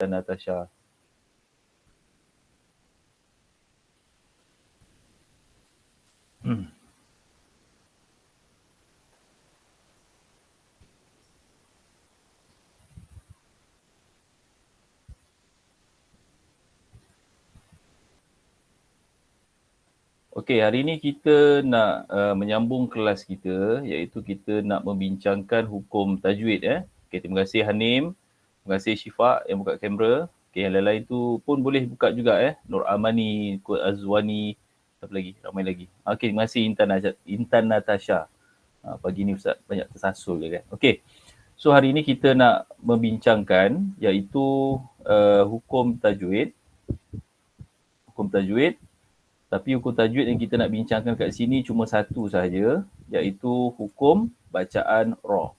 Natasha. Okey, hari ini kita nak menyambung kelas kita, iaitu kita nak membincangkan hukum tajwid. Okey, terima kasih Hanim, terima kasih Syifa yang buka kamera. Okey, yang lain-lain tu pun boleh buka juga Nur Amani, Kut Azwani, apa lagi? Ramai lagi. Okey, terima kasih Intan Natasha. Pagi ni Ustaz banyak tersasul kan. Okey. So hari ini kita nak membincangkan iaitu hukum tajwid. Hukum tajwid. Tapi hukum tajwid yang kita nak bincangkan kat sini cuma satu sahaja, iaitu hukum bacaan ra.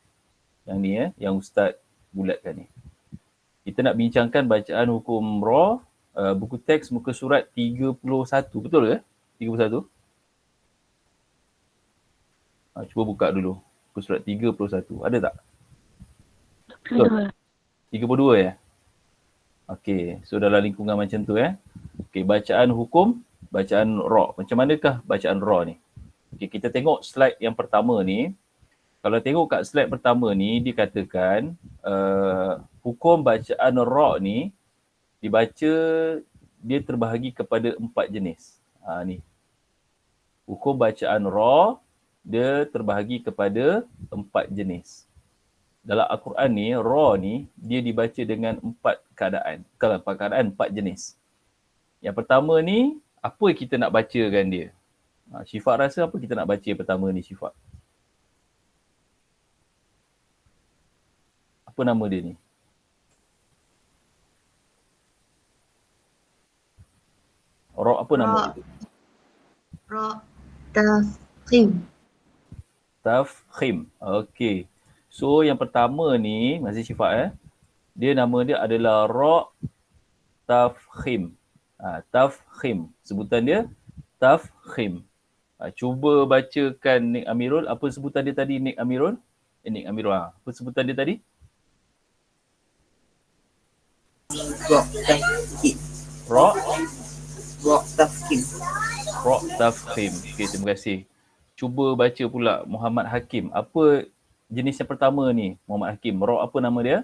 Yang ni yang Ustaz bulatkan ni. Kita nak bincangkan bacaan hukum ra, buku teks muka surat 31. Betul ke? 31? Cuba buka dulu. Muka surat 31. Ada tak? Betul. 32 ya? Okey, so dalam lingkungan macam tu Okey, bacaan hukum, bacaan ra. Macam manakah bacaan ra ni? Okey, kita tengok slide yang pertama ni. Kalau tengok kat slide pertama ni, dikatakan hukum bacaan ra ni dibaca, dia terbahagi kepada 4 jenis. Ni. Hukum bacaan ra, dia terbahagi kepada 4 jenis. Dalam Al-Quran ni, ra ni, dia dibaca dengan 4 keadaan. Kalau 4 keadaan, 4 jenis. Yang pertama ni, apa kita nak bacakan dia? Syifa rasa apa kita nak baca pertama ni, Syifa? Apa nama dia ni? Ra apa nama dia? Ra tafkhim. Tafkhim. Okey. So yang pertama ni, masih Syifa dia nama dia adalah ra tafkhim. Tafkhim. Sebutan dia tafkhim. Cuba bacakan Nik Amirul. Apa sebutan dia tadi, Nik Amirul? Nik Amirul. Apa sebutan dia tadi? Ra tafkhim. Ra tafkhim. Okey, terima kasih. Cuba baca pula Muhammad Hakim. Apa jenis yang pertama ni, Muhammad Hakim? Ra apa nama dia?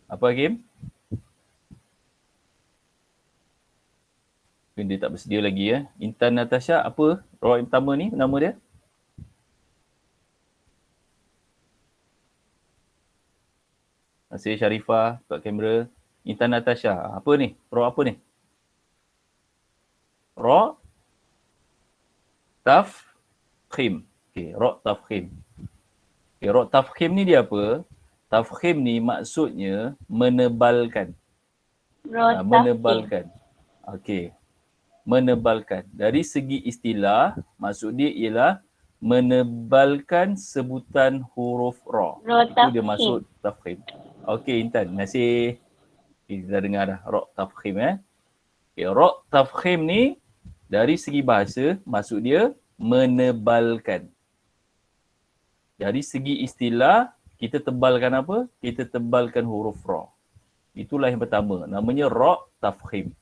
Apa Hakim? Dia tak bersedia lagi Intan Natasha, apa ra yang pertama ni nama dia? Terima kasih Sharifah, buka kamera. Intan Natasha, apa ni? Ra apa ni? Ra tafkhim. Okey, ra tafkhim. Okey, ra tafkhim ni dia apa? Tafkhim ni maksudnya menebalkan. Menebalkan. Okey. Menebalkan. Dari segi istilah, maksud dia ialah menebalkan sebutan huruf ra. Itu dia maksud tafkhim. Okey Intan, terima kasih. Kita dengar dah ra tafkhim Okay, ra tafkhim ni dari segi bahasa maksud dia menebalkan. Dari segi istilah, kita tebalkan apa? Kita tebalkan huruf ra. Itulah yang pertama, namanya ra tafkhim.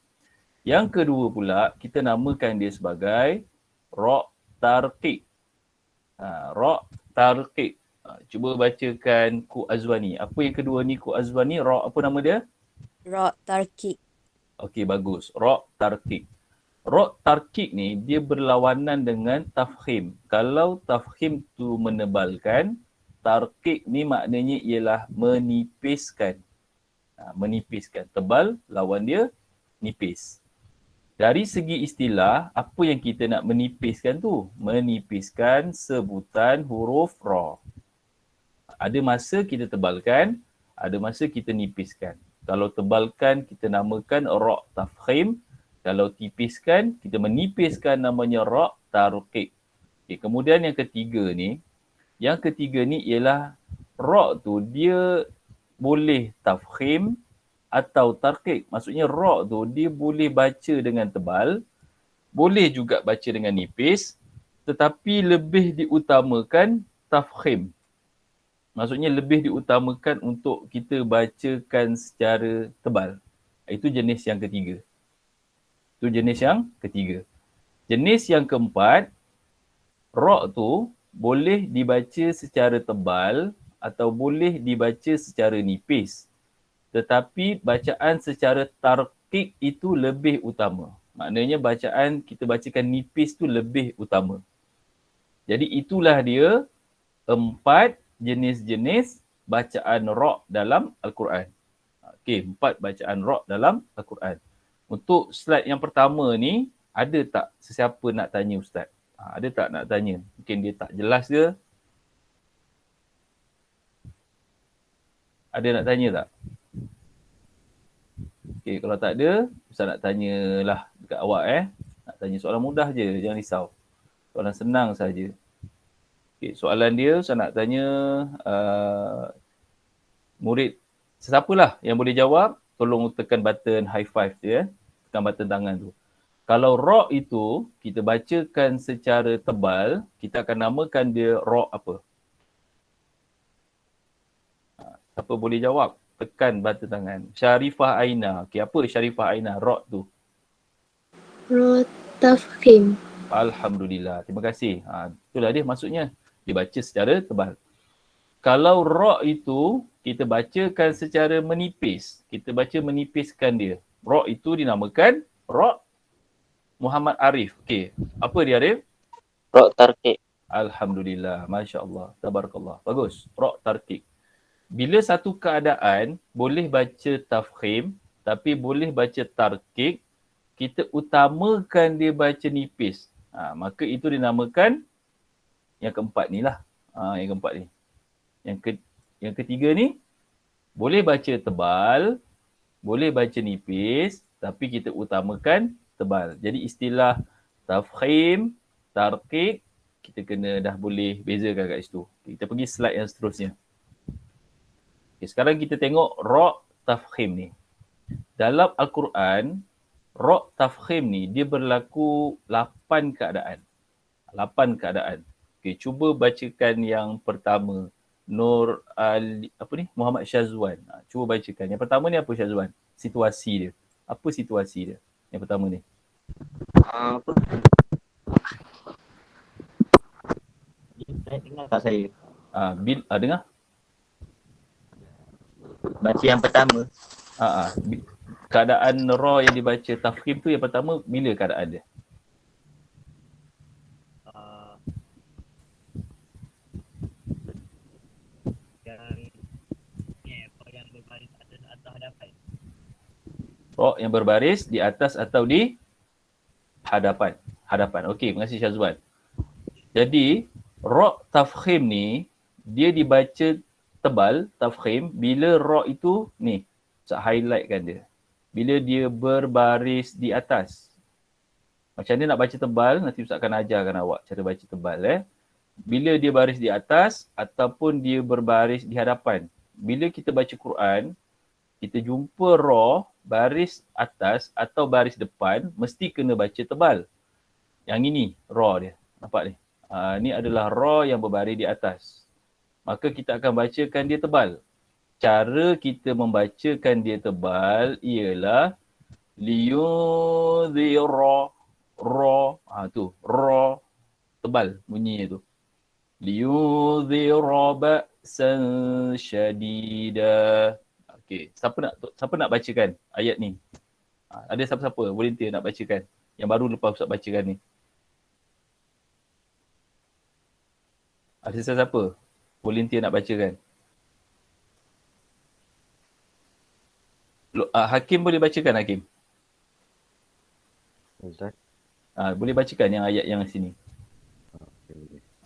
Yang kedua pula, kita namakan dia sebagai ra tarqiq. Ra tarqiq. Cuba bacakan Ku Azwani. Apa yang kedua ni Ku Azwani? Ra apa nama dia? Ra tarqiq. Okey, bagus. Ra tarqiq. Ra tarqiq ni dia berlawanan dengan tafkhim. Kalau tafkhim tu menebalkan, tarqiq ni maknanya ialah menipiskan. Menipiskan. Tebal, lawan dia nipis. Dari segi istilah, apa yang kita nak menipiskan tu? Menipiskan sebutan huruf ra. Ada masa kita tebalkan, ada masa kita nipiskan. Kalau tebalkan, kita namakan ra tafkhim. Kalau tipiskan, kita menipiskan namanya ra tarqiq. Okay, kemudian yang ketiga ni ialah ra tu dia boleh tafkhim atau tarqiq. Maksudnya ra tu dia boleh baca dengan tebal, boleh juga baca dengan nipis, tetapi lebih diutamakan tafkhim. Maksudnya lebih diutamakan untuk kita bacakan secara tebal. Itu jenis yang ketiga. Itu jenis yang ketiga. Jenis yang keempat, ra' tu boleh dibaca secara tebal atau boleh dibaca secara nipis. Tetapi bacaan secara tarqiq itu lebih utama. Maknanya bacaan kita bacakan nipis tu lebih utama. Jadi itulah dia 4 jenis-jenis bacaan ra' dalam Al-Quran. Okey, 4 bacaan ra' dalam Al-Quran. Untuk slide yang pertama ni, ada tak sesiapa nak tanya Ustaz? Ada tak nak tanya? Mungkin dia tak jelas ke? Ada nak tanya tak? Okey, kalau tak ada, Ustaz nak tanyalah dekat awak Nak tanya soalan mudah je, jangan risau. Soalan senang saja. Okey, soalan dia Ustaz nak tanya murid sesiapalah yang boleh jawab, tolong tekan button high five tu tekan button tangan tu. Kalau ra' itu kita bacakan secara tebal, kita akan namakan dia ra' apa? Siapa boleh jawab? Tekan button tangan. Syarifah Aina. Okey, apa Syarifah Aina? Ra' tu. Ra tafkhim. Alhamdulillah. Terima kasih. Itulah dia maksudnya. Dibaca secara tebal. Kalau ra' itu kita bacakan secara menipis. Kita baca menipiskan dia. Ra' itu dinamakan ra' Muhammad Arif. Okey. Apa dia Arif? Ra' tarqiq. Alhamdulillah. Masya Allah. Tabarakallah. Bagus. Ra' tarqiq. Bila satu keadaan boleh baca tafkhim tapi boleh baca tarqiq, kita utamakan dia baca nipis. Maka itu dinamakan yang keempat ni lah. Yang keempat ni. Yang ketiga ni, boleh baca tebal, boleh baca nipis, tapi kita utamakan tebal. Jadi istilah tafkhim, tarqiq, kita kena dah boleh bezakan kat situ. Kita pergi slide yang seterusnya. Okay, sekarang kita tengok ra' tafkhim ni. Dalam Al-Quran, ra' tafkhim ni dia berlaku 8 keadaan. 8 keadaan. Okay, cuba bacakan yang pertama. Muhammad Syazwan. Cuba bacakan. Yang pertama ni apa Syazwan? Situasi dia. Apa situasi dia? Yang pertama ni. Apa? Dengar tak saya? Dengar? Baca yang pertama. Keadaan ra' yang dibaca tafkhim tu yang pertama, bila keadaan dia? Ra' yang berbaris di atas atau di hadapan. Okey, terima kasih Syazwan. Jadi, ra' tafkhim ni, dia dibaca tebal, tafkhim, bila ra' itu, ni, saya highlightkan dia. Bila dia berbaris di atas. Macam mana nak baca tebal, nanti Ustaz akan ajarkan awak cara baca tebal. Bila dia baris di atas, ataupun dia berbaris di hadapan. Bila kita baca Quran, kita jumpa ra' baris atas atau baris depan, mesti kena baca tebal. Yang ini ra' dia. Nampak ni? Ni adalah ra' yang berbaris di atas. Maka kita akan bacakan dia tebal. Cara kita membacakan dia tebal ialah liyudhira ra'. Tu. Ra' tebal bunyinya tu. Liyudhira ba'san syadida. Okey, siapa nak bacakan ayat ni? Ada siapa-siapa volunteer nak bacakan? Yang baru lepas Ustaz bacakan ni. Ada siapa volunteer nak bacakan? Hakim boleh bacakan, Hakim? Ustaz. Boleh bacakan yang ayat yang sini.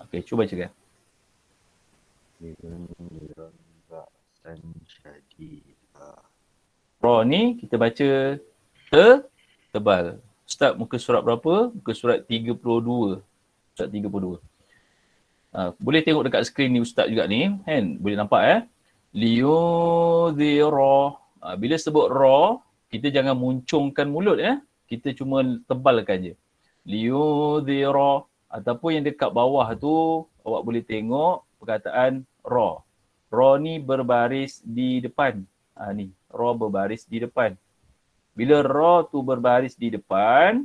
Okey, cuba bacakan. Ra' ni kita baca tebal. Ustaz, muka surat berapa? Muka surat 32. Surat 32. Boleh tengok dekat skrin ni Ustaz juga ni. Kan? Boleh nampak liyudhira. Bila sebut ra', kita jangan muncungkan mulut Kita cuma tebalkan je. Liyudhira. Ataupun yang dekat bawah tu, awak boleh tengok perkataan ra. Ra ni berbaris di depan. Ni, ra berbaris di depan. Bila ra tu berbaris di depan,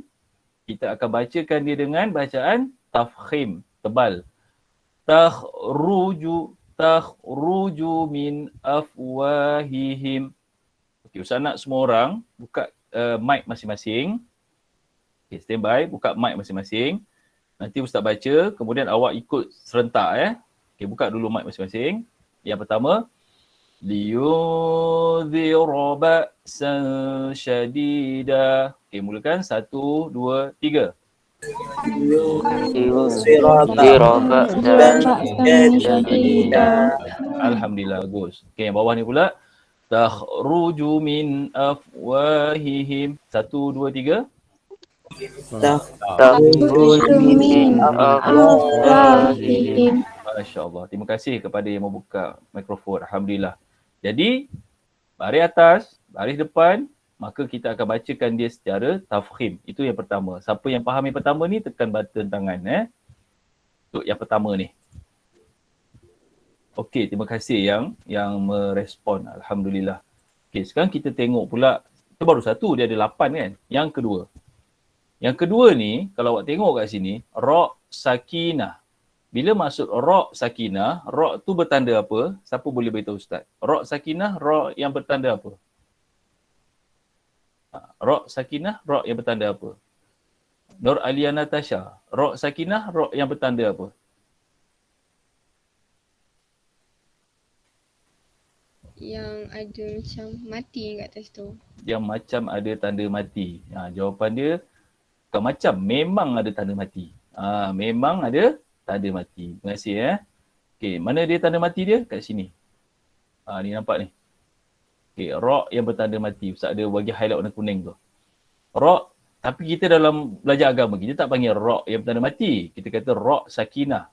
kita akan bacakan dia dengan bacaan tafkhim, tebal. Takhruju min afwahihim. Okey, Ustaz nak semua orang buka mic masing-masing. Okey, standby, buka mic masing-masing. Nanti Ustaz baca, kemudian awak ikut serentak Okey, buka dulu mic masing-masing. Yang pertama, liyudhira ba'san syadida. Okey, mulakan 1, 2, 3. Alhamdulillah, bagus. Okey, yang bawah ni pula. Takhruju min afwahihim. 1, 2, 3. Takhruju min afwahihim. Masya-Allah. Terima kasih kepada yang membuka mikrofon. Alhamdulillah. Jadi, baris atas, baris depan, maka kita akan bacakan dia secara tafkhim. Itu yang pertama. Siapa yang faham yang pertama ni, tekan button tangan. Untuk yang pertama ni. Okey, terima kasih yang merespon. Alhamdulillah. Okey, sekarang kita tengok pula. Itu baru satu, dia ada 8 kan. Yang kedua. Yang kedua ni, kalau awak tengok kat sini, ra sakinah. Bila maksud ra sakinah, ra tu bertanda apa? Siapa boleh beritahu Ustaz? Ra sakinah, ra yang bertanda apa? Ra sakinah, ra yang bertanda apa? Nur Alia Natasha, ra sakinah, ra yang bertanda apa? Yang ada macam mati kat atas tu. Yang macam ada tanda mati. Jawapan dia bukan macam, memang ada tanda mati. Memang ada tanda mati. Terima kasih Okey, mana dia tanda mati dia? Kat sini. Ni nampak ni. Okey, ra yang bertanda mati. Ustaz ada bagi highlight warna kuning tu. Ra, tapi kita dalam belajar agama, kita tak panggil ra yang bertanda mati. Kita kata ra sakinah.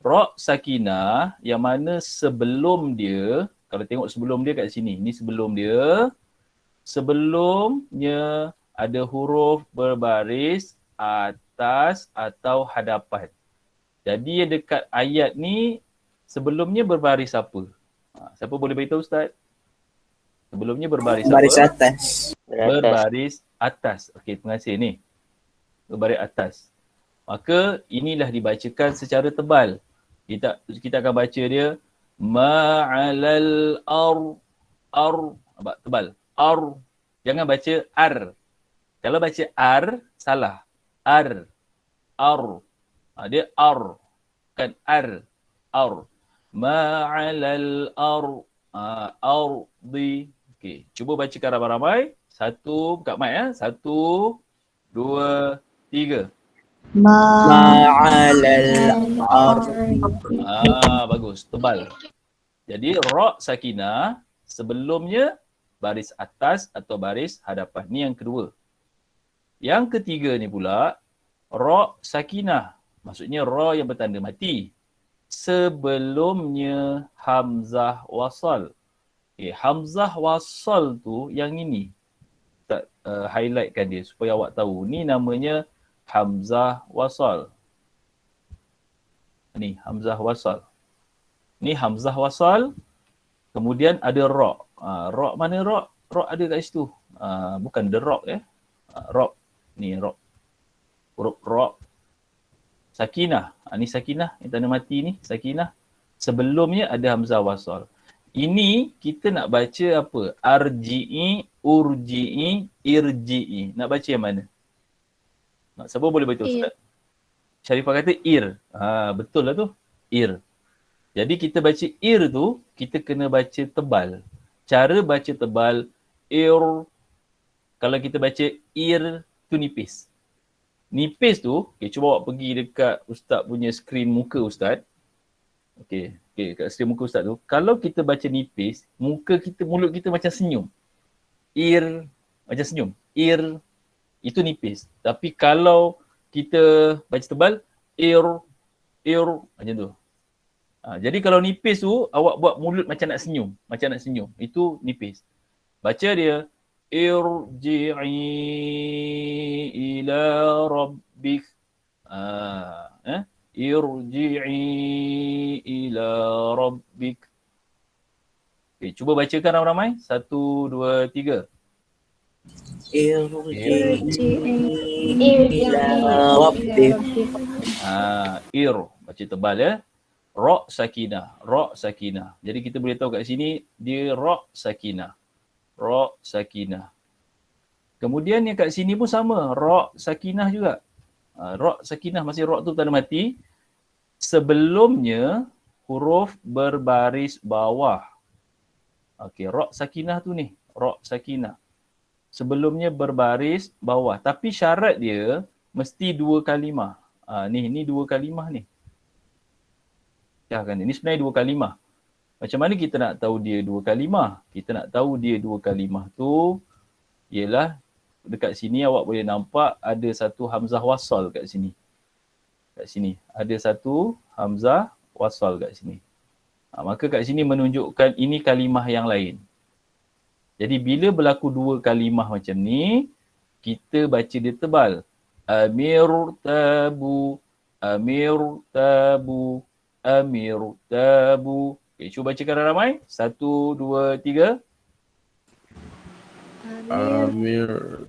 Ra sakinah yang mana sebelum dia, kalau tengok sebelum dia kat sini. Ni sebelum dia. Sebelumnya ada huruf berbaris atas atau hadapan. Jadi yang dekat ayat ni, sebelumnya berbaris apa? Siapa boleh beritahu Ustaz? Sebelumnya berbaris Baris apa? atas. Berbaris atas. Okey, terima kasih ni. Berbaris atas. Maka inilah dibacakan secara tebal. Kita akan baca dia ma'alal nampak tebal. Jangan baca ar. Kalau baca ar, salah. Ar. Dia ar. Bukan ar. Ma'alal ardi. Okey, cuba bacakan ramai-ramai. 1, buka mic 1, 2, 3. Ma'alal ardi. Bagus, tebal. Jadi ra sakinah sebelumnya baris atas atau baris hadapan. Ni yang kedua. Yang ketiga ni pula ra sakinah. Maksudnya ra yang bertanda mati. Sebelumnya hamzah wasal. Hamzah wasal tu yang ini. Tak highlightkan dia supaya awak tahu. Ni namanya hamzah wasal. Ni hamzah wasal. Ni hamzah wasal. Kemudian ada ra. Ra mana ra? Ra ada kat situ. Bukan the rock Ra. Ni ra. Huruf ra. Sakinah. Ni sakinah. Yang tanda mati ni. Sakinah. Sebelumnya ada hamzah wasal. Ini kita nak baca apa? Arji'i, urji'i, irji'i. Nak baca yang mana? Siapa boleh beritahu Ustaz? Syarifah kata ir. Betul lah tu. Ir. Jadi kita baca ir tu, kita kena baca tebal. Cara baca tebal, ir. Kalau kita baca ir, tu nipis. Nipis tu, cuba awak pergi dekat Ustaz punya skrin muka Ustaz. Okey, kat skrin muka Ustaz tu. Kalau kita baca nipis, muka kita, mulut kita macam senyum. Ir, macam senyum. Ir, itu nipis. Tapi kalau kita baca tebal, ir, macam tu. Jadi kalau nipis tu, awak buat mulut macam nak senyum. Itu nipis. Baca dia, irji'i ila rabbik. irji'i ila rabbik. Okay, cuba bacakan ramai-ramai. 1, 2, 3. Ir. Baca tebal ya. Ra sakinah. Ra sakinah. Jadi kita boleh tahu kat sini dia ra sakinah. Ra sakinah. Kemudian yang kat sini pun sama. Ra sakinah juga. Ra sakinah masih ra tu tanda mati. Sebelumnya huruf berbaris bawah. Okey, ra sakinah tu ni. Ra sakinah. Sebelumnya berbaris bawah. Tapi syarat dia mesti 2 kalimah. Ni 2 kalimah ni. Ya kan? Ini sebenarnya 2 kalimah. Macam mana kita nak tahu dia 2 kalimah? Kita nak tahu dia 2 kalimah tu ialah dekat sini awak boleh nampak ada satu hamzah wasal kat sini. Kat sini ada satu hamzah wasal kat sini. Maka kat sini menunjukkan ini kalimah yang lain. Jadi bila berlaku 2 kalimah macam ni, kita baca dia tebal. Amir tabu, amir tabu, amir tabu. Okay, cuba bacakan ramai. 1, 2, 3. Amir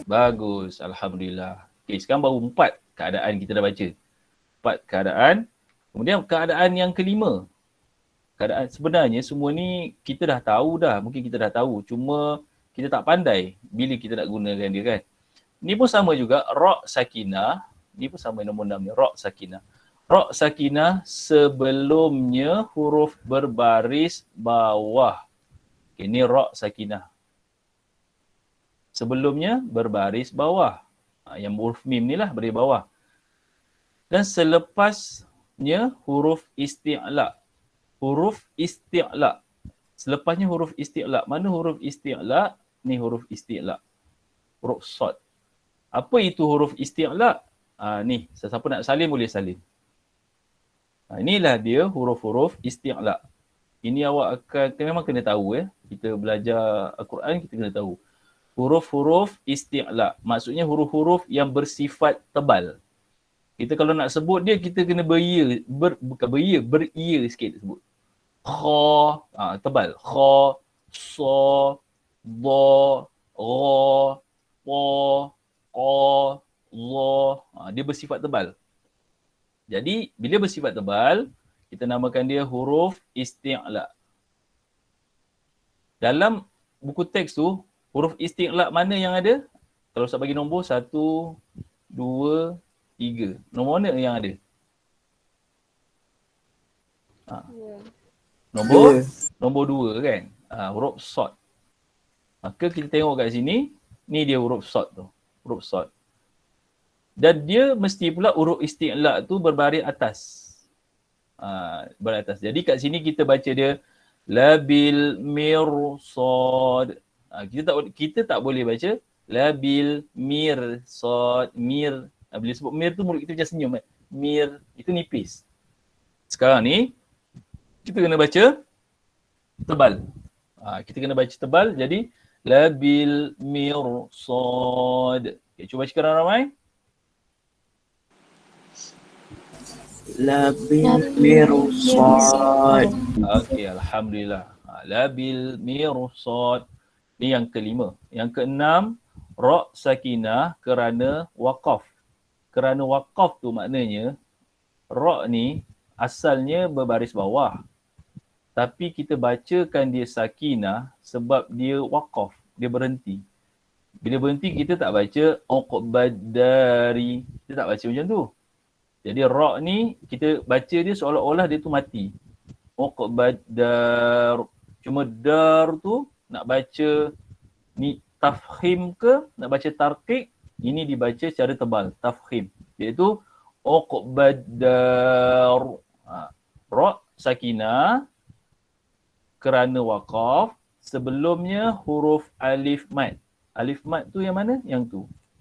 Bagus, alhamdulillah. Okay, sekarang baru 4 keadaan kita dah baca. 4 keadaan. Kemudian keadaan yang kelima. Keadaan sebenarnya semua ni kita dah tahu dah. Mungkin kita dah tahu. Cuma kita tak pandai bila kita nak gunakan dia kan. Ni pun sama juga. Ra sakinah. Ni pun sama nombor 6 ni. Ra sakinah. Ra sakinah sebelumnya huruf berbaris bawah. Okay, ni ra sakinah. Sebelumnya berbaris bawah. Yang huruf mim ni lah berbaris bawah. Dan selepasnya huruf isti'la. Huruf isti'la. Selepasnya huruf isti'la. Mana huruf isti'la? Ni huruf isti'la. Huruf shad. Apa itu huruf isti'la? Ni, siapa nak salin boleh salin. Inilah dia huruf-huruf isti'la. Ini awak akan memang kena tahu ya. Kita belajar Al-Quran kita kena tahu. Huruf-huruf isti'la. Maksudnya huruf-huruf yang bersifat tebal. Kita kalau nak sebut dia kita kena bukan beria sikit sebut. Kha, tebal. Kha, sa, dha, ra, pa, qa, za. Dia bersifat tebal. Jadi bila bersifat tebal, kita namakan dia huruf isti'la. Dalam buku teks tu, huruf isti'la mana yang ada? Kalau saya bagi nombor 1, 2, 3. Nombor mana yang ada? Nombor 2 kan? Huruf shad. Maka kita tengok kat sini, ni dia huruf shad tu. Huruf shad. Dan dia mesti pula huruf isti'la tu berbaris atas. Berbaris atas. Jadi kat sini kita baca dia labil mirsad. Kita tak boleh baca labil mirsad. Mir. Bila sebut mir tu mulut kita macam senyum. Mir. Itu nipis. Sekarang ni kita kena baca tebal. Kita kena baca tebal. Jadi labil mirsad. Okay, cuba cakap ramai. Labil mirsad. Okey, alhamdulillah. Labil mirsad. Ini yang kelima. Yang keenam, ra sakinah kerana waqaf. Kerana waqaf tu maknanya ra ni asalnya berbaris bawah. Tapi kita bacakan dia sakinah sebab dia waqaf, dia berhenti. Bila berhenti kita tak baca uqbad dari. Kita tak baca macam tu. Jadi ra ni kita baca dia seolah-olah dia tu mati. Uqbad dar. Cuma dar tu nak baca ni tafkhim ke nak baca tarqiq, ini dibaca secara tebal, tafkhim. Iaitu uqbad dar. Ra sakinah kerana waqaf, sebelumnya huruf alif mad. Alif mad tu yang mana? Yang tu.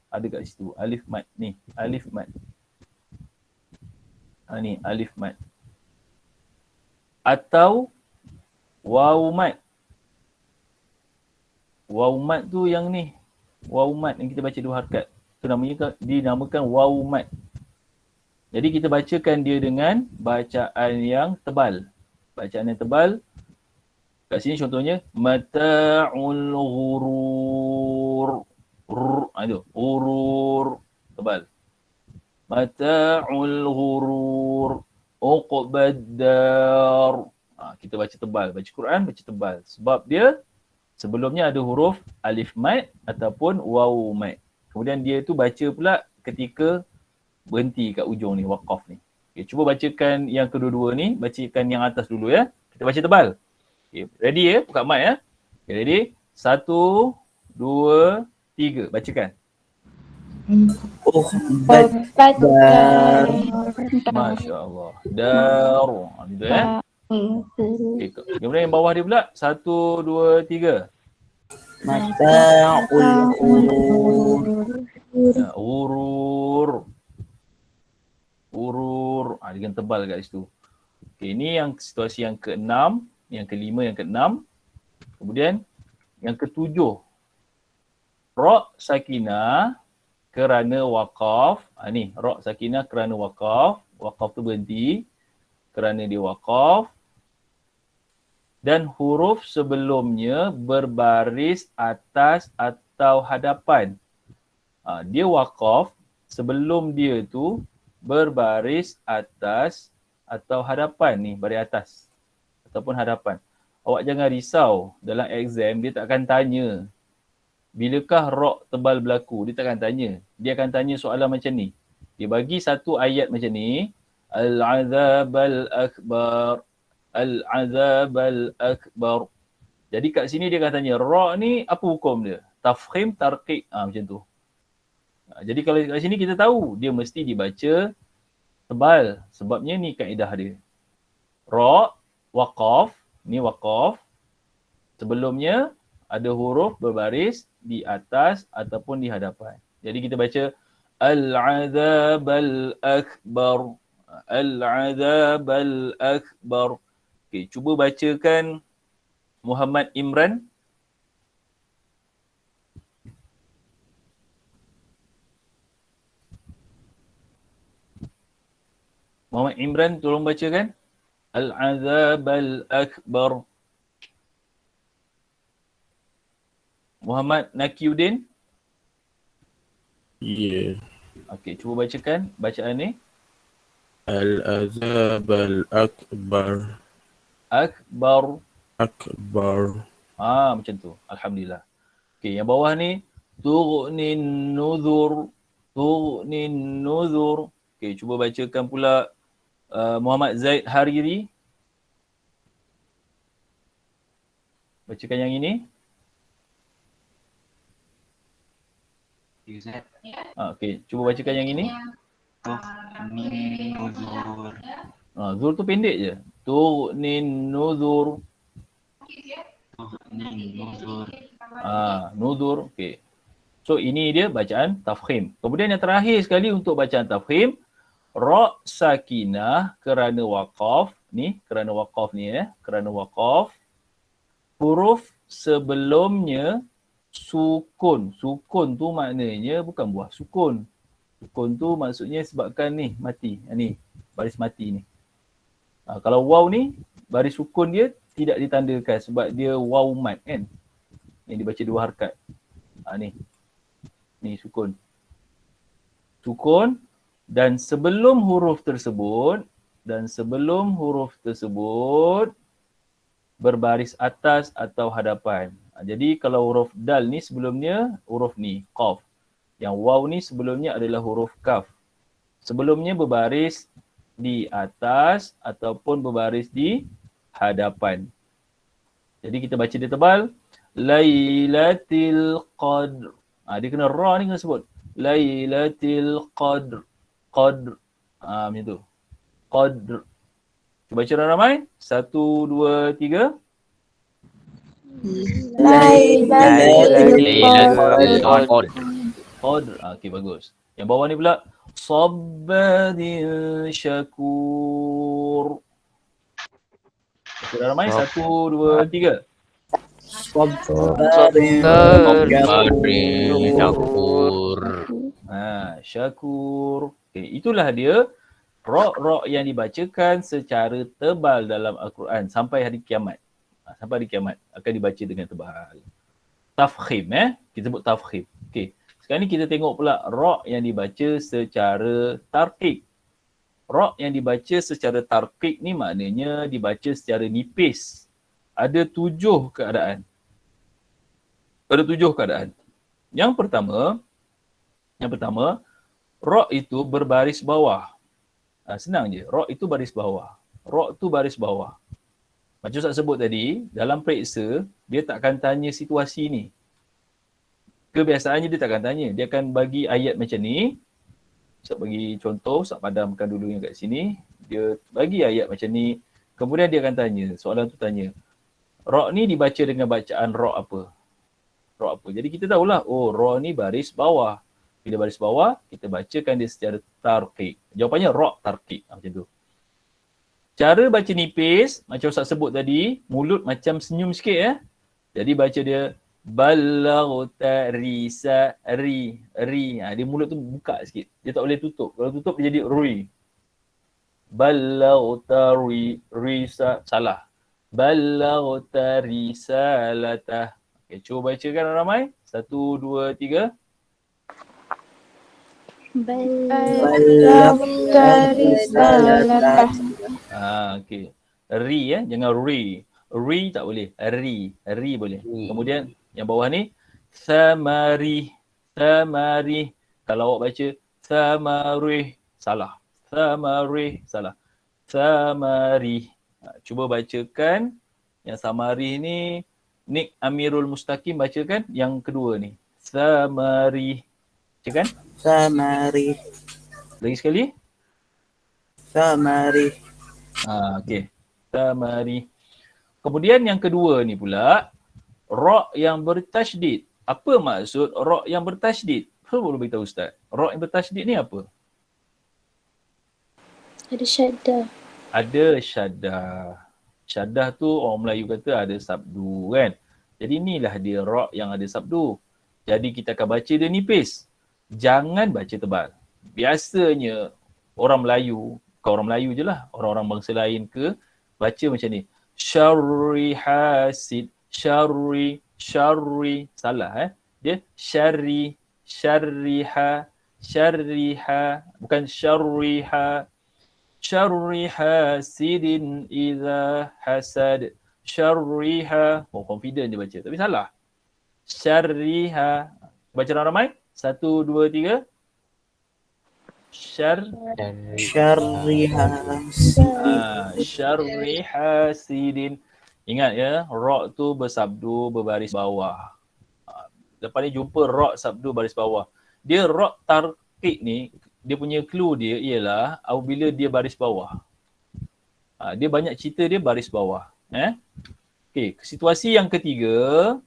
Ada kat situ. Alif mad. Ni. Alif mad. Ni. Alif mad. Atau waw mad. Waw mad tu yang ni. Waw mad yang kita baca 2 harakat. Itu namanya dinamakan waw mat. Jadi kita bacakan dia dengan bacaan yang tebal. Bacaan yang tebal. Kat sini contohnya mata'ul ghurur. Itu ghurur tebal. Mata'ul ghurur. Uqbad dar. Kita baca tebal. Baca Quran baca tebal. Sebab dia sebelumnya ada huruf alif mat ataupun waw mat. Kemudian dia tu baca pula ketika berhenti kat ujung ni, waqaf ni. Okay, cuba bacakan yang kedua-dua ni. Bacakan yang atas dulu ya. Kita baca tebal. Okay, ready ya? Buka mic ya. Okay, ready? 1, 2, 3. Bacakan. Uqbad Dar. Masya Allah. Dar. Gitu ya. Okay, kemudian yang bawah dia pula. 1, 2, 3. mata'ul ghurur. Urur. Urur. Dengan tebal kat situ. Okay, ini yang situasi yang ke-6. Yang ke-5, yang ke-6. Kemudian yang ke-7. Ra' sakinah kerana waqaf. Ni, ra' sakinah kerana waqaf. Waqaf tu berhenti. Kerana dia waqaf. Dan huruf sebelumnya berbaris atas atau hadapan. Dia waqaf. Sebelum dia tu berbaris atas atau hadapan ni. Baris atas ataupun hadapan. Awak jangan risau. Dalam exam dia tak akan tanya bilakah ra' tebal berlaku. Dia tak akan tanya. Dia akan tanya soalan macam ni. Dia bagi satu ayat macam ni. Al-azab al-akbar. Al-azab al-akbar. Jadi kat sini dia akan tanya ra' ni apa hukum dia? Tafkhim, tarqiq. Macam tu. Jadi kalau kat sini kita tahu dia mesti dibaca tebal. Sebabnya ni kaedah dia. Ra' waqaf. Ni waqaf. Sebelumnya ada huruf berbaris di atas ataupun di hadapan. Jadi kita baca Al-azab al-akbar. Al-azab al-akbar. Okey, cuba bacakan Muhammad Imran. Muhammad Imran tolong bacakan. Al-azab al-akbar. Muhammad Nakiuddin. Ya. Okey, cuba bacakan bacaan ni. Al-azab al-akbar. Akbar. Akbar. Macam tu. Alhamdulillah. Okey, yang bawah ni tughnin nuzur. Tughnin nuzur. Okey, cuba bacakan pula Muhammad Zaid Hariri. Bacakan yang ini. Okey, cuba bacakan yang ini. Zur tu pendek je. Tughnin nuzur. Nuzur. Okey. So ini dia bacaan tafkhim. Kemudian yang terakhir sekali untuk bacaan tafkhim, ra' sakinah kerana waqaf. Ni kerana waqaf ni kerana waqaf. Huruf sebelumnya sukun. Sukun tu maknanya bukan buah sukun. Sukun tu maksudnya sebabkan ni mati. Ni baris mati ni. Kalau waw ni baris sukun dia tidak ditandakan sebab dia waw mat kan. Yang dibaca dua harakat. Ni sukun. Sukun dan sebelum huruf tersebut berbaris atas atau hadapan. Jadi kalau huruf dal ni sebelumnya huruf ni qaf. Yang waw ni sebelumnya adalah huruf kaf. Sebelumnya berbaris di atas ataupun berbaris di hadapan. Jadi kita baca dia tebal. Lailatul Qadr. Dia kena ra ni kena sebut. Lailatul Qadr. Qadr. Macam tu. Qadr. Cuba baca ramai. 1, 2, 3. Lailatul Qadr. Okey, bagus. Yang bawah ni pula. Sabbarin syakur. Baca ramai. 1, 2, 3. Sabbarin Syakur. Syakur. Okay, itulah dia ra' yang dibacakan secara tebal dalam Al-Quran sampai hari kiamat. Sampai hari kiamat akan dibaca dengan tebal. Tafkhim kita sebut tafkhim. Okey. Sekarang ni kita tengok pula ra' yang dibaca secara tarqiq. Ra' yang dibaca secara tarqiq ni maknanya dibaca secara nipis. Ada 7 keadaan. Ada 7 keadaan. Yang pertama, ra' itu berbaris bawah. Senang je. Ra' itu baris bawah. Ra' tu baris bawah. Macam Ustaz sebut tadi, dalam periksa, dia takkan tanya situasi ni. Kebiasaannya dia takkan tanya. Dia akan bagi ayat macam ni. Ustaz bagi contoh, Ustaz padamkan dulu yang kat sini. Dia bagi ayat macam ni. Kemudian dia akan tanya, soalan tu tanya, ra' ni dibaca dengan bacaan ra' apa? Ra' apa? Jadi kita tahulah, oh ra' ni baris bawah. Bila baris bawah, kita bacakan dia secara tarqiq. Jawapannya ra' tarqiq. Macam tu. Cara baca nipis, macam Ustaz sebut tadi, mulut macam senyum sikit Jadi baca dia ballaghta risa ri. Dia mulut tu buka sikit. Dia tak boleh tutup. Kalau tutup dia jadi ri. Ballaghta risa. Salah. Ballaghta risalata. Okay, cuba bacakan ramai. 1, 2, 3. Ballaghta risalata. Okey. Ri jangan ri. Ri tak boleh. Ri boleh. Kemudian yang bawah ni samari. Kalau awak baca samari, salah. Samari. Cuba bacakan yang samari ni. Nik Amirul Mustaqim bacakan yang kedua ni. Samari. Bacakan. Samari. Lagi sekali. Samari. Okey. Samari. Kemudian yang kedua ni pula, ra' yang bertasydid. Apa maksud ra' yang bertasydid? Apa boleh beritahu Ustaz? Ra' yang bertasydid ni apa? Ada syaddah. Ada syaddah. Syaddah tu orang Melayu kata ada sabdu kan. Jadi inilah dia ra' yang ada sabdu. Jadi kita akan baca dia nipis. Jangan baca tebal. Biasanya orang Melayu, bukan orang Melayu je lah, orang-orang bangsa lain ke, baca macam ni. Syarri hasid, syarri. Salah Dia syarriha, bukan syarriha. Syarri hasidin idza hasad. Syarriha. Oh, confident dia baca. Tapi salah. Syarriha. Baca ramai. 1, 2, 3. Syarri hasidin. Ingat ra' tu bersabdu berbaris bawah. Lepas ni jumpa ra' sabdu baris bawah. Dia ra' tarqiq ni, dia punya clue dia ialah apabila dia baris bawah. Dia banyak cerita dia baris bawah. Okey, situasi yang ketiga,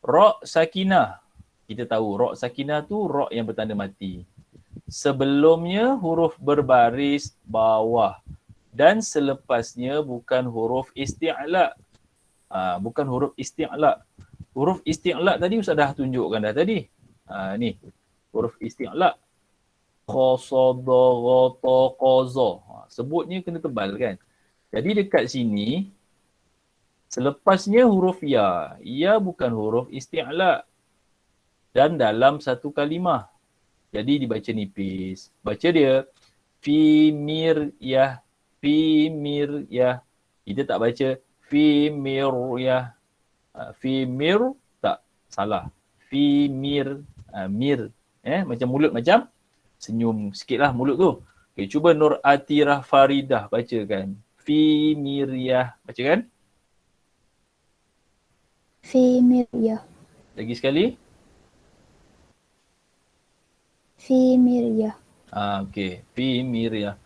ra' sakinah. Kita tahu ra' sakinah tu ra' yang bertanda mati. Sebelumnya huruf berbaris bawah dan selepasnya bukan huruf isti'la. Bukan huruf isti'la. Huruf isti'la tadi Ustaz dah tunjukkan dah tadi. Ni huruf isti'la. Qasada, ghata, qaza. Sebutnya kena tebal kan. Jadi dekat sini selepasnya huruf ya. Ya bukan huruf isti'la. Dan dalam satu kalimah. Jadi dibaca nipis. Baca dia fi miryah. Kita tak baca fi miryah. Fi mir tak, salah. Fi mir. Mir. Macam mulut macam senyum sikitlah mulut tu. Okay, cuba Nur Atirah Faridah bacakan. Fi miryah. Bacakan. Fi miryah. Lagi sekali. Fi miryah. Okey. Fi miryah.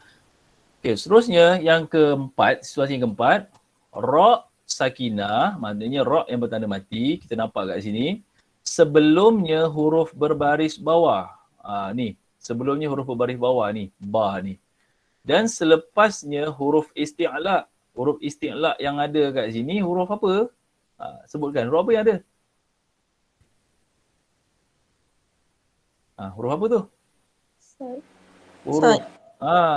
Okey, seterusnya yang keempat, situasi yang keempat, ra' sakinah, maknanya ra' yang bertanda mati, kita nampak kat sini. Sebelumnya huruf berbaris bawah. Ni, sebelumnya huruf berbaris bawah ni, ba ni. Dan selepasnya huruf isti'la. Huruf isti'la yang ada kat sini huruf apa? Sebutkan, huruf apa yang ada? Huruf apa tu? Huruf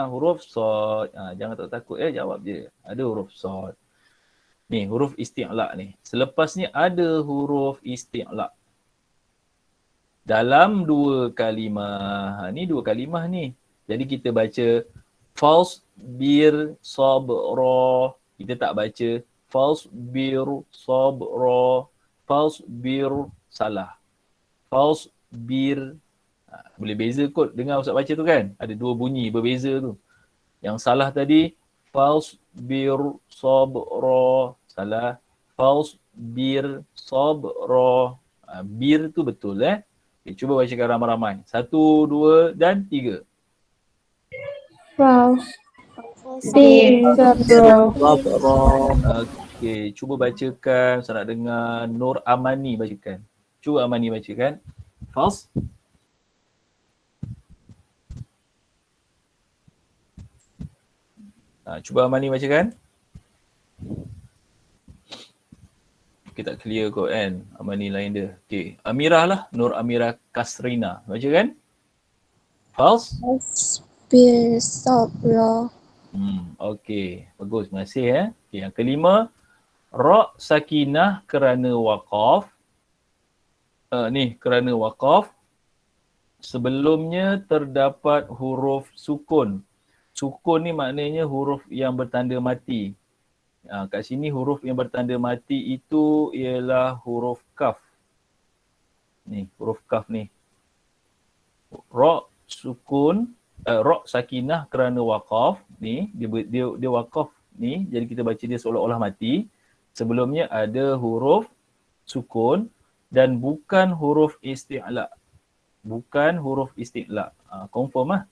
huruf sod. Jangan takut jawab je. Ada huruf sod. Ni huruf isti'la ni. Selepas ni ada huruf isti'la. Dalam dua kalimah. Ni dua kalimah ni. Jadi kita baca fasbir sabra. Kita tak baca fasbir sabra. Fasbir salah. Fasbir. Boleh beza kot dengar Ustaz baca tu kan. Ada dua bunyi berbeza tu. Yang salah tadi fasbir sabra. Salah. Fasbir sabra. Bir tu betul Okay, cuba bacakan ramai-ramai. 1, 2 dan 3. Okey, cuba bacakan. Saya nak dengar Nur Amani bacakan. Cuba Amani bacakan. Fals. Cuba Amani bacakan. Okay, tak clear kot kan. Amani lain dia. Okay, Amirah lah. Nur Amirah Kasrina. Bacakan. Fals. Fasbir sabra. Okey, bagus. Terima kasih Okay, yang kelima, ra sakinah kerana waqaf. Ni kerana waqaf. Sebelumnya terdapat huruf sukun. Sukun ni maknanya huruf yang bertanda mati. Kat sini huruf yang bertanda mati itu ialah huruf kaf. Ni huruf kaf ni. Ra sukun, ra sakinah kerana waqaf ni, dia waqaf ni, jadi kita baca dia seolah-olah mati. Sebelumnya ada huruf sukun dan bukan huruf isti'la. Bukan huruf isti'la. Confirm lah.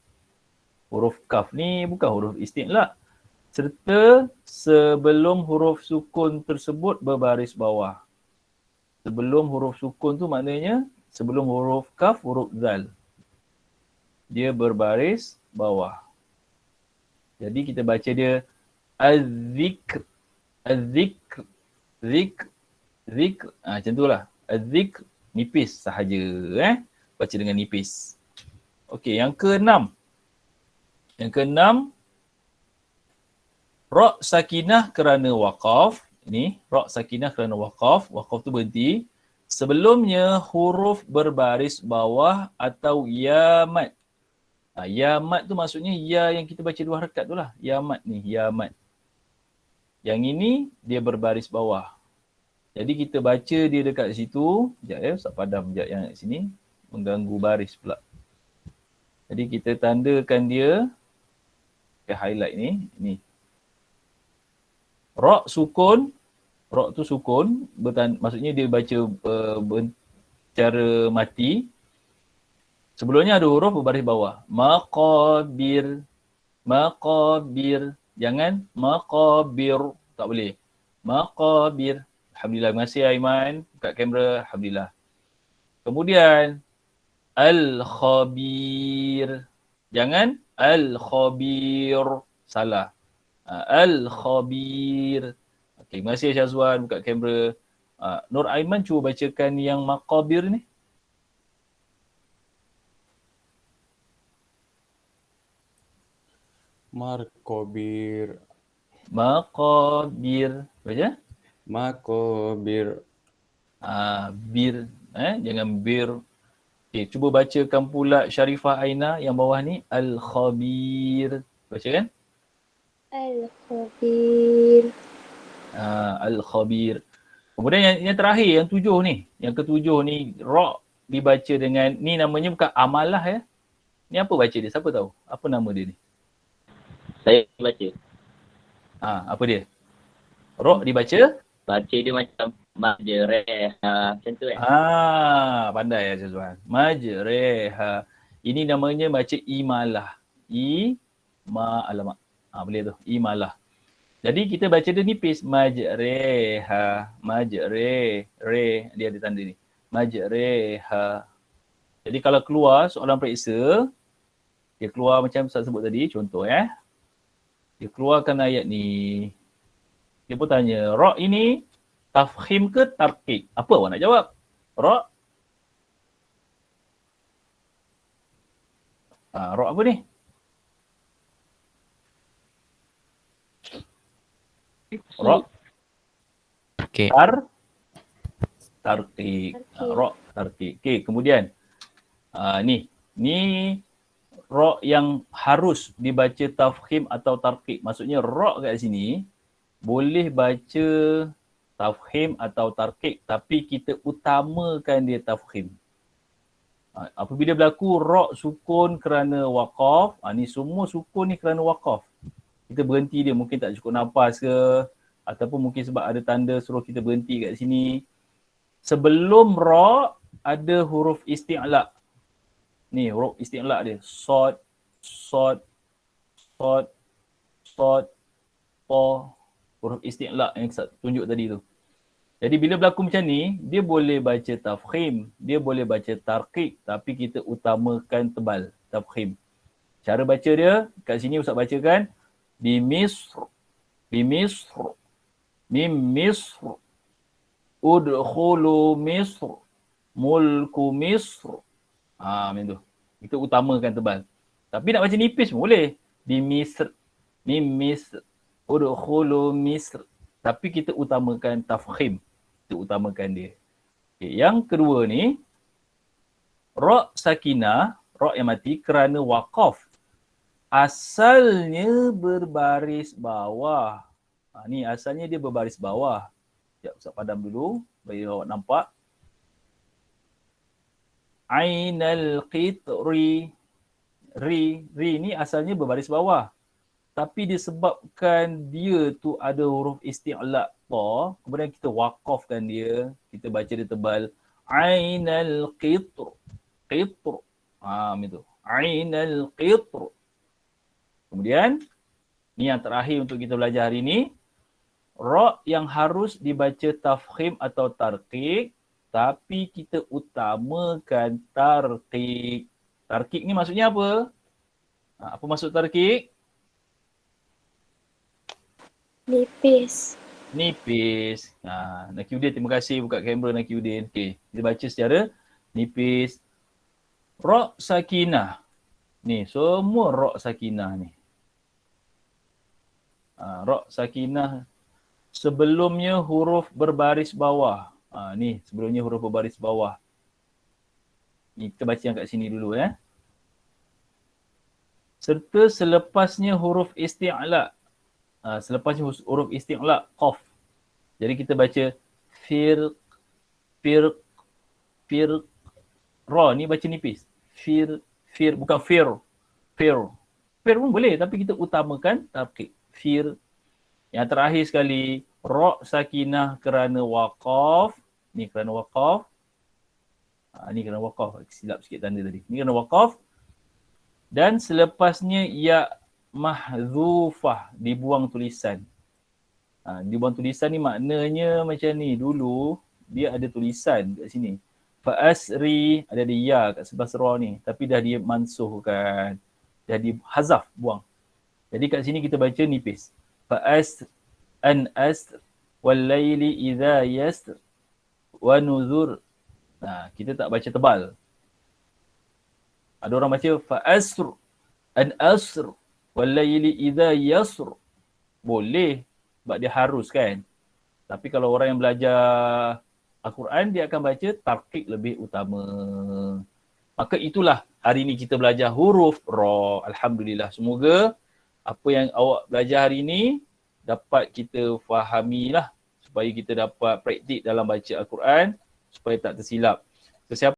Huruf kaf ni bukan huruf isti'la. Serta sebelum huruf sukun tersebut berbaris bawah. Sebelum huruf sukun tu maknanya sebelum huruf kaf, huruf zal. Dia berbaris bawah. Jadi kita baca dia az-zikr, az-zikr, zikr. Macam tu lah. Az-zikr, nipis sahaja. Baca dengan nipis. Okey, yang keenam. Yang keenam, ra sakinah kerana waqaf. Ini ra sakinah kerana waqaf. Waqaf tu berhenti. Sebelumnya huruf berbaris bawah atau ya mat. Ya mat tu maksudnya ya yang kita baca 2 harakat tu lah. Ya mat ni, ya mat. Yang ini dia berbaris bawah. Jadi kita baca dia dekat situ. Sekejap Ustaz padam sekejap yang kat sini. Mengganggu baris pula. Jadi kita tandakan dia. Highlight ni. Ni. Ra sukun. Ra tu sukun. Maksudnya dia baca secara mati. Sebelumnya ada huruf berbaris bawah. Maqabir. Maqabir. Jangan maqabir. Tak boleh. Maqabir. Alhamdulillah. Terima kasih Aiman. Buka kamera. Alhamdulillah. Kemudian. Al-Khabir. Jangan. Al-Khabir. Salah. Al-Khabir. Okay, terima kasih Syazwan. Buka kamera. Nur Aiman cuba bacakan yang maqabir ni. Markobir. Maqabir. Baca? Makobir. Bir. Jangan bir. Okay, cuba bacakan pula Syarifah Aina yang bawah ni. Al-Khabir. Baca kan? Al-Khabir. Al-Khabir. Kemudian yang terakhir, yang 7 ni. Yang ke-7 ni, ra dibaca dengan, ni namanya bukan amalah ya. Ni apa baca dia? Siapa tahu? Apa nama dia ni? Saya baca. Apa dia? Ra dibaca? Baca dia macam majreh. Macam tu Pandai ya Syazwan. Majreha. Ini namanya baca imalah. Alamak. Boleh tu. Imalah. Jadi kita baca dia nipis. Majreha. Majre. Re. Dia ada tanda ni. Majreha. Jadi kalau keluar soalan periksa. Dia keluar macam saya sebut tadi. Contoh Dia keluarkan ayat ni. Dia pun tanya. Ra ini tafkhim ke tarqiq? Apa awak nak jawab? Ra. Ra apa ni? Ra Okey. tarqiq. Ra tarqiq. Okey, kemudian ni ra yang harus dibaca tafkhim atau tarqiq. Maksudnya ra kat sini boleh baca tafkhim atau tarqiq tapi kita utamakan dia tafkhim. Apabila berlaku ra sukun kerana waqaf, ni semua sukun ni kerana waqaf. Kita berhenti dia, mungkin tak cukup nafas ke ataupun mungkin sebab ada tanda suruh kita berhenti kat sini. Sebelum ra ada huruf isti'la. Ni huruf isti'la dia. Sod, sod, sod, sod, po. Huruf isti'la yang saya tunjuk tadi tu. Jadi bila berlaku macam ni, dia boleh baca tafkhim, dia boleh baca tarqiq tapi kita utamakan tebal tafkhim. Cara baca dia, kat sini Ustaz bacakan bimisr, bimisr, mim misr, udkhulu misr, mulku misr. Macam tu. Kita utamakan tebal. Tapi nak baca nipis pun boleh. Bimisr, mim misr, udkhulu misr. Tapi kita utamakan tafkhim. Kita utamakan dia. Okay. Yang kedua ni, ra sakinah, ra yang mati kerana waqaf. Asalnya berbaris bawah. Ni asalnya dia berbaris bawah. Sekejap Ustaz padam dulu bagi awak nampak. Ainal qitri. Ri ni asalnya berbaris bawah. Tapi disebabkan dia tu ada huruf isti'la ta, kemudian kita waqafkan dia, kita baca dia tebal. Ainal qitr. Qitr. Macam tu. Ainal qitr. Kemudian, ni yang terakhir untuk kita belajar hari ni. Ra yang harus dibaca tafkhim atau tarqiq, tapi kita utamakan tarqiq. Tarqiq ni maksudnya apa? Apa maksud tarqiq? Nipis. Nipis. Nakiuddin, terima kasih buka kamera Nakiuddin. Okey, kita baca secara nipis. Ra sakinah. Ni semua ra sakinah ni. Ra sakinah sebelumnya huruf berbaris bawah. Ni sebelumnya huruf berbaris bawah. Ni kita baca yang kat sini dulu ya. Serta selepasnya huruf isti'la. Selepasnya huruf isti'la qaf. Jadi kita baca firq, firq, firq. Ra ni baca nipis. Fir bukan fir. Fir. Fir pun boleh tapi kita utamakan tarqiq. Fir. Yang terakhir sekali, ra sakinah kerana waqaf. Ni kerana waqaf. Ni kerana waqaf. Silap sikit tanda tadi. Ni kerana waqaf. Dan selepasnya ya mahzufah, dibuang tulisan. Dibuang tulisan ni maknanya macam ni. Dulu dia ada tulisan kat sini. Fa'asri, ada dia ya kat sebelah ra ni. Tapi dah dia mansuhkan. Dah dihazaf, buang. Jadi kat sini kita baca nipis. Fa'asr, an asr, wal layli idha yasr, wa nuzur. Kita tak baca tebal. Ada orang baca fa'asr, an asr, wal layli idha yasr. Boleh, sebab dia harus kan. Tapi kalau orang yang belajar Al-Quran, dia akan baca tarqiq lebih utama. Maka itulah hari ini kita belajar huruf ra. Alhamdulillah. Semoga apa yang awak belajar hari ini dapat kita fahamilah supaya kita dapat praktik dalam baca Al-Quran supaya tak tersilap. Sesiapa